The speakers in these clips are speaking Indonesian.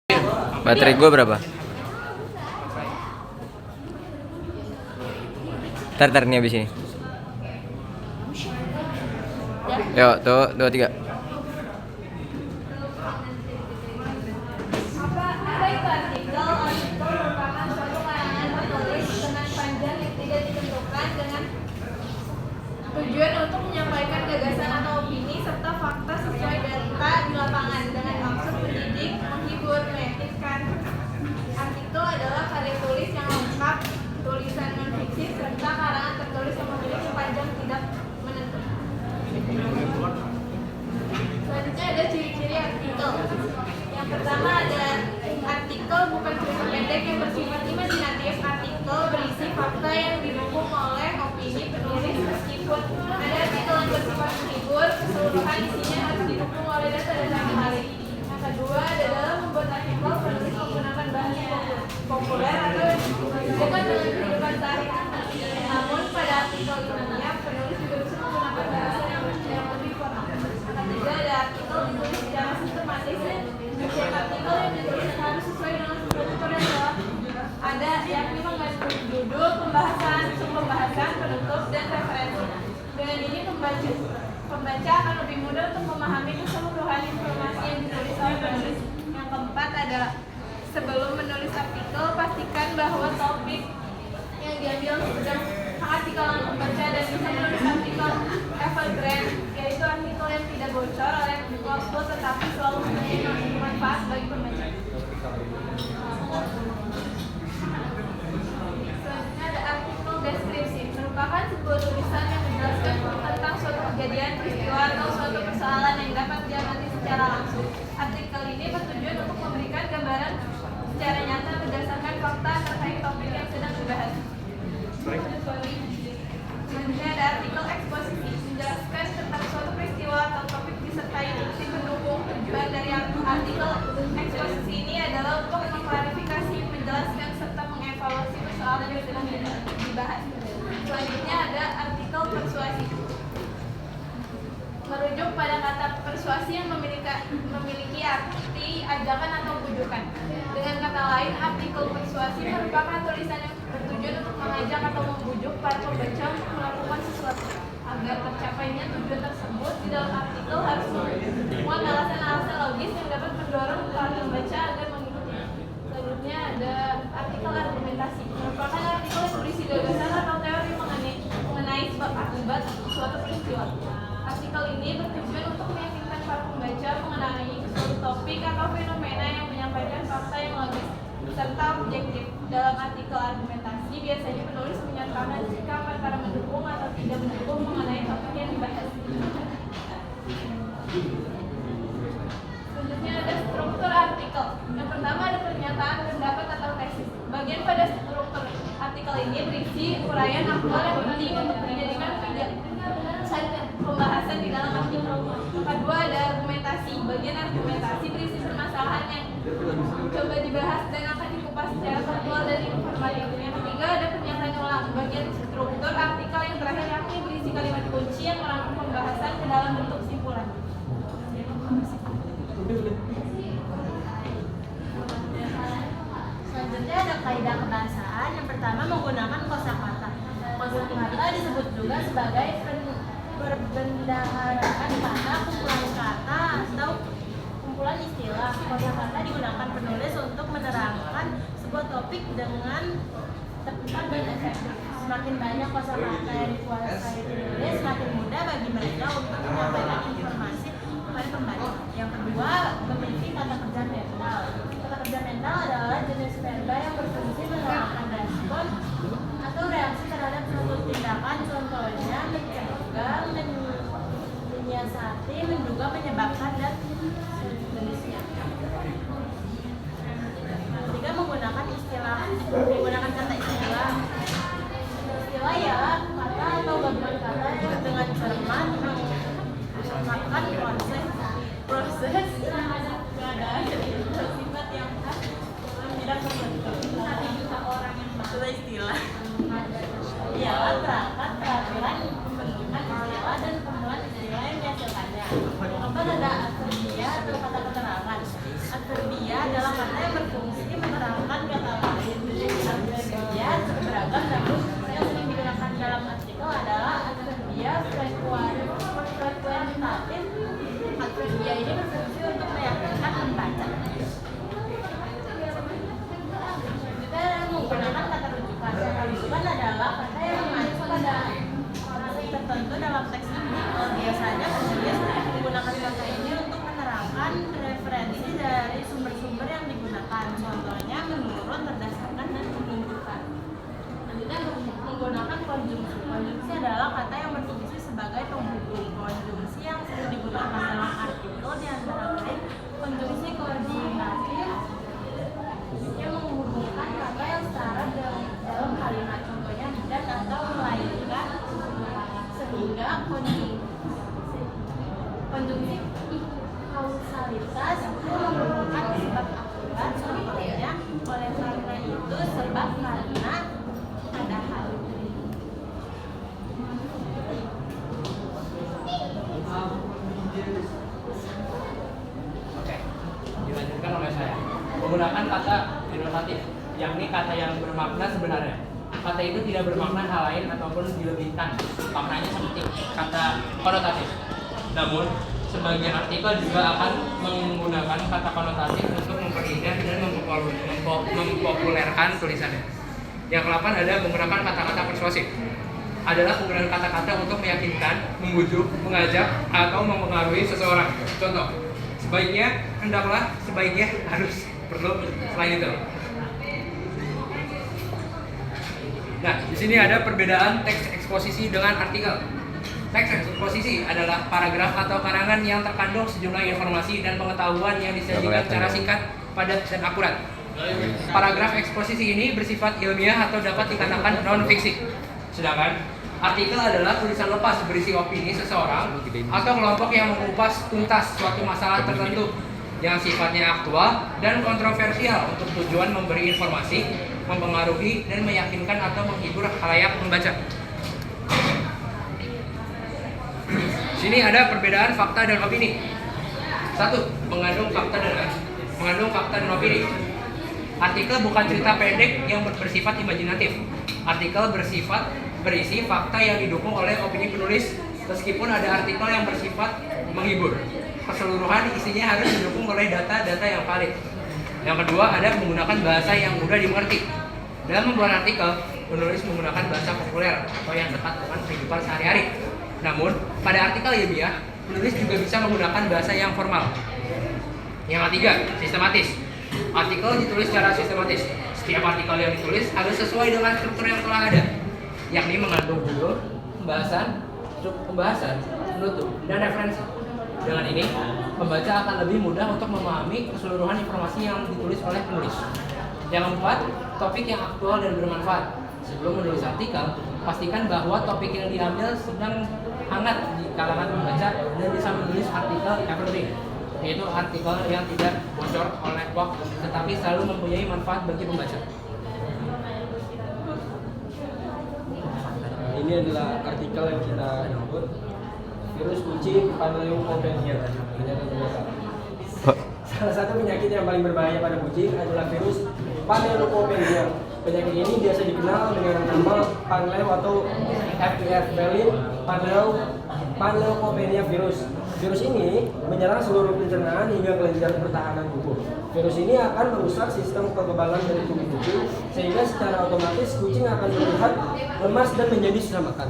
Baterai gue berapa? Tar nih abis ini. Yuk, tuh, 2, 3. Apa itu artikel? Artikel merupakan suatu karangan penulis dengan panjang yang tidak ditentukan dengan tujuan untuk menyampaikan gagasan atau opini serta fakta sesuai data di lapangan dengan maksud mendidik, menghibur, meyakinkan. Artikel adalah karya tulis yang lengkap, tulisan non-fiksi serta karangan tertulis yang memiliki panjang tidak menentu. Selanjutnya ada ciri-ciri artikel. Yang pertama ada artikel bukan cerita pendek yang bersifat imajinatif. Artikel berisi fakta yang didukung oleh opini penulis meskipun ada artikel yang bersifat menghibur, keseluruhan isinya harus didukung oleh data-data yang valid. Yang kedua adalah membuat artikel penulis menggunakan bahasa populer atau bukan dengan kehidupan sehari-hari. Namun pada artikel ilmiah penulis juga bisa menggunakan bahasa yang lebih formal. Yang ketiga ada artikel ditulis secara sistematis. Setiap artikel yang ditulis harus sesuai dengan struktur yang telah ada, yakni mengandung judul, pembahasan, sub-pembahasan, penutup, dan referensi. Dengan ini pembaca akan lebih mudah untuk memahami keseluruhan informasi yang ditulis oleh penulis. Yang keempat adalah sebelum menulis artikel, pastikan bahwa topik yang diambil sudah artikel yang membaca dan bisa menulis artikel evergreen, yaitu artikel yang tidak bocor oleh waktu tetapi selalu memiliki manfaat bagi pembaca. Selanjutnya ada artikel deskripsi, merupakan sebuah tulisan yang menjelaskan tentang suatu kejadian, peristiwa, atau suatu persoalan yang dapat diamati secara langsung. Artikel ini bertujuan untuk memberikan gambaran secara nyata berdasarkan fakta terkait topik yang sedang dibahas. Selanjutnya ada artikel eksposisi, menjelaskan tentang suatu peristiwa atau topik disertai bukti pendukung. Tujuan dari artikel eksposisi ini adalah untuk mengklarifikasi, menjelaskan, serta mengevaluasi persoalan yang sedang dibahas. Selanjutnya ada artikel persuasi, merujuk pada kata persuasi yang memiliki arti ajakan atau bujukan. Dengan kata lain, artikel persuasi merupakan tulisan yang bertujuan untuk mengajak atau membujuk para pembaca untuk melakukan sesuatu. Agar tercapainya tujuan tersebut, di dalam artikel harus memuat alasan-alasan logis yang dapat mendorong para pembaca agar mengikuti. Selanjutnya ada artikel argumentasi, merupakan artikel yang berisi gagasan atau teori mengenai sebab akibat suatu peristiwa. Artikel ini bertujuan untuk meyakinkan para pembaca mengenai suatu topik atau fenomena yang menyampaikan fakta yang logis serta objektif. Dalam artikel argumentasi, biasanya penulis menyatakan sikap antara mendukung atau tidak mendukung mengenai topik yang dibahas. Selanjutnya ada struktur artikel. Yang pertama ada pernyataan, pendapat, atau tesis. Bagian pada struktur artikel ini berisi uraian aktual yang penting untuk dijadikan pembahasan di dalam artikel. Kedua ada argumentasi. Bagian argumentasi berisi permasalahan yang coba dibahas dan akan dikupas secara faktual dan informatif. Yang ketiga ada pernyataan ulang. Bagian struktur artikel yang terakhir yakni berisi kalimat kunci yang merangkum pembahasan ke dalam bentuk simpulan. Selanjutnya ada kaidah kebahasaan. Yang pertama menggunakan kosakata. Kosakata disebut juga sebagai perbendaharaan kata, kumpulan kata, atau kumpulan istilah. Kosakata digunakan penulis untuk menerangkan sebuah topik dengan tepat dan efektif. Semakin banyak kosakata yang dikuasai penulis, semakin mudah bagi mereka untuk menyampaikan informasi kepada pembaca. Yang kedua, memiliki kata kerja mental. Kata kerja mental adalah jenis verba yang berfungsi menerangkan respon atau reaksi terhadap suatu tindakan. Contohnya mencegah, menyiasati, menduga, menyebabkan, dan sejenisnya. Ketiga, menggunakan kata istilah. Istilah ialah kata atau gabungan kata yang dengan cermat mengungkapkan proses pengadaan adalah kata yang berfungsi menerangkan kata lain. Adverbial beragam namun yang sering digunakan dalam artikel adalah adverbial frekuentatif. Adverbial ini berfungsi untuk meyakinkan pembaca. Kita menggunakan kata rujukan. Kata rujukan adalah kata yang mengacu pada arti tertentu dalam teks ini. Biasanya penulis menggunakan kata ini untuk menerangkan referensi dari sumber-sumber yang digunakan. Contohnya menurut, berdasarkan, dan menunjukkan. Selanjutnya menggunakan konjungsi. Konjungsi adalah kata yang berfungsi sebagai penghubung. Konjungsi yang sering digunakan dalam artikel di antara lain konjungsi koordinatif yang menghubungkan kata yang setara dalam kalimat. Contohnya dan atau melainkan, sehingga konjungsi kausalitas itu menghubungkan sebab akibat. Contohnya oleh karena itu, sebab karena padahal. Oke, dilanjutkan oleh saya. Menggunakan kata denotatif, yakni kata yang bermakna sebenarnya. Kata itu tidak bermakna hal lain ataupun dilebihkan. Maknanya seperti kata konotatif. Namun, sebagian artikel juga akan menggunakan kata konotatif untuk memperindah dan mempopulerkan tulisannya. Yang ke-8 ada menggunakan kata-kata persuasif. Adalah penggunaan kata-kata untuk meyakinkan, membujuk, mengajak, atau mempengaruhi seseorang. Contoh, sebaiknya, hendaklah, sebaiknya, harus, perlu, selain itu. Nah, di sini ada perbedaan teks eksposisi dengan artikel. Teks eksposisi adalah paragraf atau karangan yang terkandung sejumlah informasi dan pengetahuan yang disajikan secara singkat, padat, dan akurat. Paragraf eksposisi ini bersifat ilmiah atau dapat dikatakan non-fiksi. Sedangkan artikel adalah tulisan lepas berisi opini seseorang atau kelompok yang mengupas tuntas suatu masalah tertentu yang sifatnya aktual dan kontroversial untuk tujuan memberi informasi, mempengaruhi, dan meyakinkan atau menghibur khalayak membaca. Sini ada perbedaan fakta dan opini. 1. Mengandung fakta dan opini. Artikel bukan cerita pendek yang bersifat imajinatif. Artikel berisi fakta yang didukung oleh opini penulis, meskipun ada artikel yang bersifat menghibur. Keseluruhan isinya harus didukung oleh data-data yang valid. Yang kedua, ada menggunakan bahasa yang mudah dimengerti. Dalam membuat artikel, penulis menggunakan bahasa populer atau yang dekat dengan kehidupan sehari-hari. Namun, pada artikel ilmiah, penulis juga bisa menggunakan bahasa yang formal. Yang ketiga, sistematis. Artikel ditulis secara sistematis. Setiap artikel yang ditulis harus sesuai dengan struktur yang telah ada, yakni mengandung judul, pembahasan, penutup, dan referensi. Dengan ini, pembaca akan lebih mudah untuk memahami keseluruhan informasi yang ditulis oleh penulis. Yang keempat, topik yang aktual dan bermanfaat. Sebelum menulis artikel, pastikan bahwa topik yang diambil sedang hangat di kalangan pembaca dan bisa menulis artikel evergreen, yaitu artikel yang tidak bocor oleh waktu, tetapi selalu mempunyai manfaat bagi pembaca. Ini adalah artikel yang kita jemput, virus kucing Panleukopenia. Salah satu penyakit yang paling berbahaya pada kucing adalah virus Panleukopenia. Penyakit ini biasa dikenal dengan nama Panleu atau FPF Berlin Panleukopenia virus. Virus ini menyerang seluruh pencernaan hingga kelenjar pertahanan tubuh. Virus ini akan merusak sistem kekebalan dari tubuh kucing, sehingga secara otomatis kucing akan terlihat lemas dan menjadi susah makan.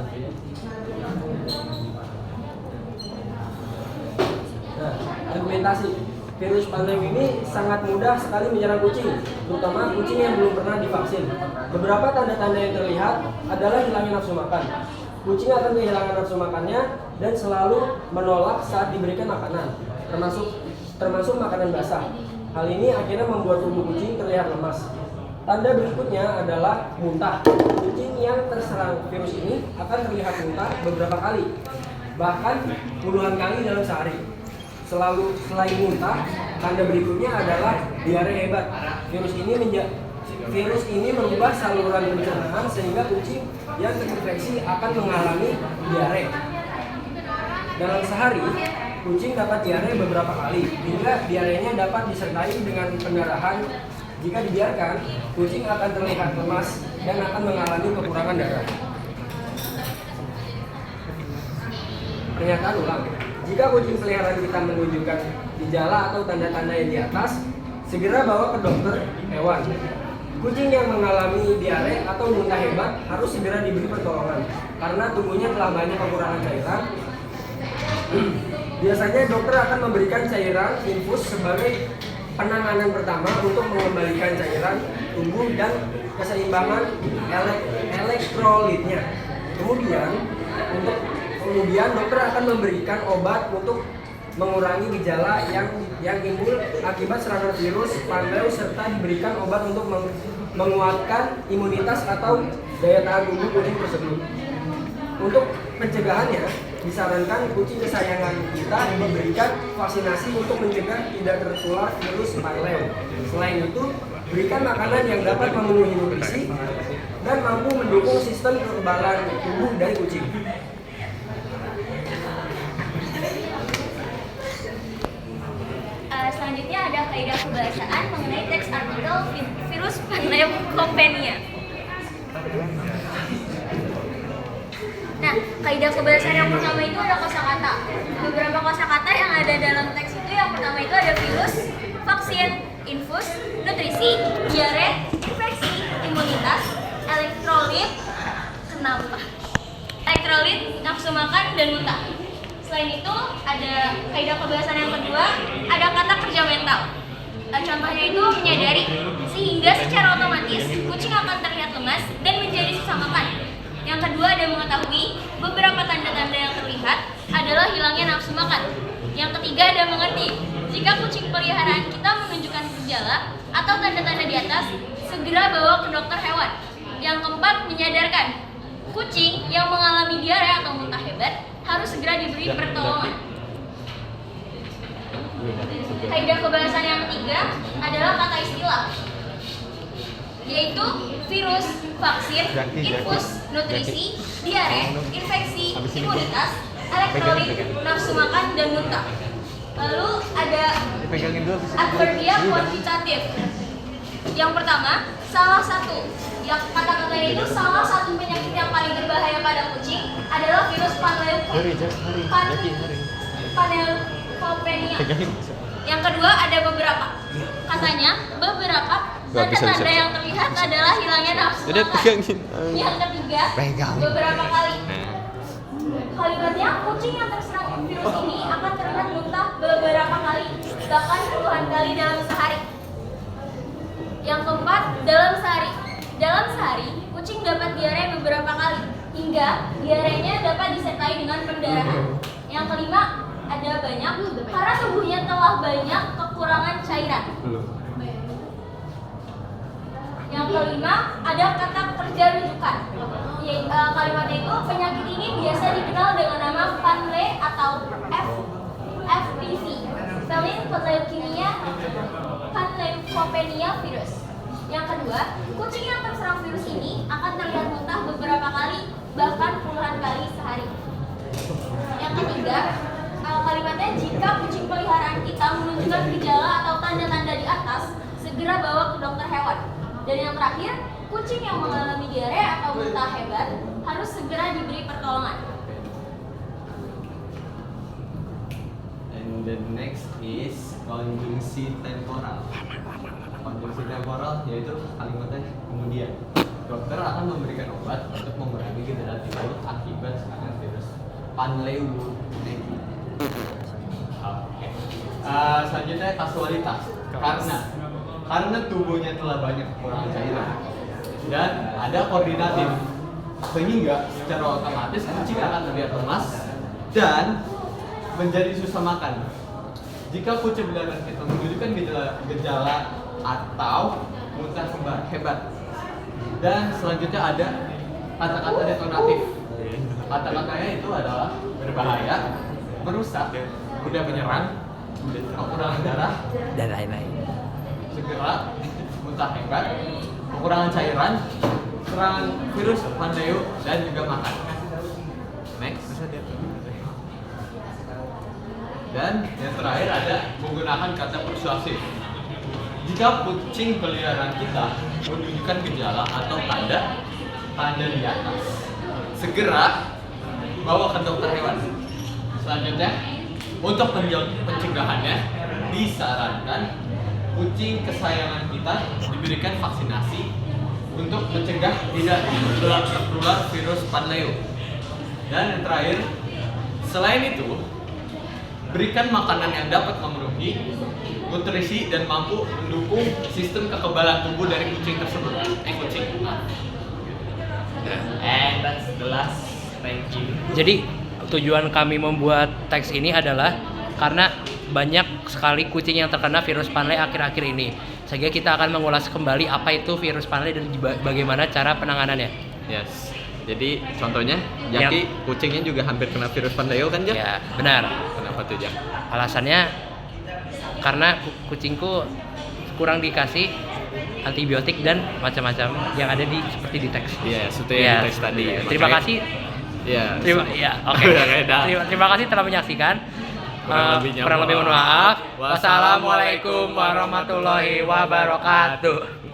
Nah, argumentasi. Virus Panleu ini sangat mudah sekali menyerang kucing, terutama kucing yang belum pernah divaksin. Beberapa tanda-tanda yang terlihat adalah hilangnya nafsu makan. Kucing akan kehilangan nafsu makannya dan selalu menolak saat diberikan makanan, termasuk makanan basah. Hal ini akhirnya membuat tubuh kucing terlihat lemas. Tanda berikutnya adalah muntah. Kucing yang terserang virus ini akan terlihat muntah beberapa kali, bahkan puluhan kali dalam sehari. Selain muntah, tanda berikutnya adalah diare hebat. Virus ini merubah saluran pencernaan sehingga kucing yang terinfeksi akan mengalami diare. Dalam sehari, kucing dapat diare beberapa kali, hingga diarenya dapat disertai dengan pendarahan. Jika dibiarkan, kucing akan terlihat lemas dan akan mengalami kekurangan darah. Pernyataan ulang. Jika kucing peliharaan kita menunjukkan gejala atau tanda-tanda yang di atas, segera bawa ke dokter hewan. Kucing yang mengalami diare atau muntah hebat harus segera diberi pertolongan karena tubuhnya telah banyak kekurangan cairan. Biasanya dokter akan memberikan cairan infus sebagai penanganan pertama untuk mengembalikan cairan tubuh dan keseimbangan elektrolitnya. Kemudian dokter akan memberikan obat untuk mengurangi gejala yang timbul akibat serangan virus panleu serta diberikan obat untuk menguatkan imunitas atau daya tahan tubuh kucing tersebut. Untuk pencegahannya, disarankan kucing kesayangan kita memberikan vaksinasi untuk mencegah tidak tertular virus panleu. Selain itu, berikan makanan yang dapat memenuhi nutrisi dan mampu mendukung sistem kekebalan tubuh dari kucing. Selanjutnya ada kaidah kebahasaan mengenai teks artikel virus Panleukopenia. Nah, kaidah kebahasaan yang pertama itu ada kosakata. Beberapa kosakata yang ada dalam teks itu, yang pertama itu ada virus, vaksin, infus, nutrisi, diare, infeksi, imunitas, elektrolit, nafsu makan, dan muntah. Selain itu, ada kaidah kebahasaan yang kedua, ada kata kerja mental. Contohnya itu menyadari, sehingga secara otomatis kucing akan terlihat lemas dan menjadi susah makan. Yang kedua ada mengetahui, beberapa tanda-tanda yang terlihat adalah hilangnya nafsu makan. Yang ketiga ada mengerti, jika kucing peliharaan kita menunjukkan gejala atau tanda-tanda di atas, segera bawa ke dokter hewan. Yang keempat menyadarkan, kucing yang mengalami diare atau muntah hebat harus segera diberi pertolongan. Kaidah kebahasaan yang ketiga adalah kata istilah, yaitu virus, vaksin, infus, nutrisi, diare, infeksi, imunitas, elektrolit, nafsu makan, dan muntah. Lalu ada adverbia kuantitatif. Yang pertama, salah satu. Yang kata-katanya itu salah satu penyakit yang paling berbahaya pada kucing adalah virus Panleukopenia. Yang kedua ada beberapa. Katanya beberapa tanda-tanda yang terlihat adalah hilangnya nafsu makan. Yang ketiga, beberapa kali. Kalimatnya, kucing yang terserang virus ini akan terlihat muntah beberapa kali, bahkan puluhan kali dalam sehari. Yang keempat, dalam sehari. Dalam sehari, kucing dapat diare beberapa kali, hingga diarenya dapat disertai dengan pendarahan. Yang kelima, ada banyak, karena tubuhnya telah banyak kekurangan cairan. Yang kelima, ada kata kerja rujukan. Kalimatnya itu, penyakit ini biasa dikenal dengan nama Panle atau FPV, Panleukopenia virus. Yang kedua, kucing yang terserang virus ini akan terlihat muntah beberapa kali, bahkan puluhan kali sehari. Yang ketiga, kalimatnya, jika kucing peliharaan kita menunjukkan gejala atau tanda-tanda di atas, segera bawa ke dokter hewan. Dan yang terakhir, kucing yang mengalami diare atau muntah hebat harus segera diberi pertolongan. And the next is konjungsi temporal. Konjungsi temporal yaitu kalimatnya kemudian. Dokter akan memberikan obat untuk mengurangi gejala timbul akibat serangan virus Panleukopenia. Oke. Selanjutnya kasualitas. Karena tubuhnya telah banyak kekurangan cairan dan ada koordinatif, sehingga secara otomatis kucing akan terlihat lemas dan menjadi susah makan. Jika kucing peliharaan kita menunjukkan gejala atau muntah hebat. Dan selanjutnya ada kata-kata detonatif. Kata-katanya itu adalah berbahaya, merusak, mudah menyerang, kekurangan darah, Dan lain-lain. segera, muntah hebat, kekurangan cairan, serangan virus Panleu, dan juga makan. Next. Dan yang terakhir ada menggunakan kata persuasif. Jika kucing peliharaan kita menunjukkan gejala atau tanda di atas, segera bawa ke dokter hewan. Selanjutnya, untuk pencegahannya disarankan kucing kesayangan kita diberikan vaksinasi untuk mencegah tidak tertular virus Panleo. Dan yang terakhir, selain itu, berikan makanan yang dapat memenuhi nutrisi dan mampu mendukung sistem kekebalan tubuh dari kucing tersebut. Kucing. And that's the last. Thank you. Jadi tujuan kami membuat teks ini adalah karena banyak sekali kucing yang terkena virus Panley akhir-akhir ini. Sehingga kita akan mengulas kembali apa itu virus Panley dan bagaimana cara penanganannya. Yes. Jadi contohnya, Jaki kucingnya juga hampir kena virus Panleo kan, Jak? Ya, benar. Kenapa tuh, Jak? Alasannya karena kucingku kurang dikasih antibiotik dan macam-macam yang ada di seperti di teks. Iya, seperti yang di teks tadi. Terima kasih. Iya. Oke. Terima kasih telah menyaksikan. Kurang lebih mohon maaf. Wassalamualaikum warahmatullahi wabarakatuh.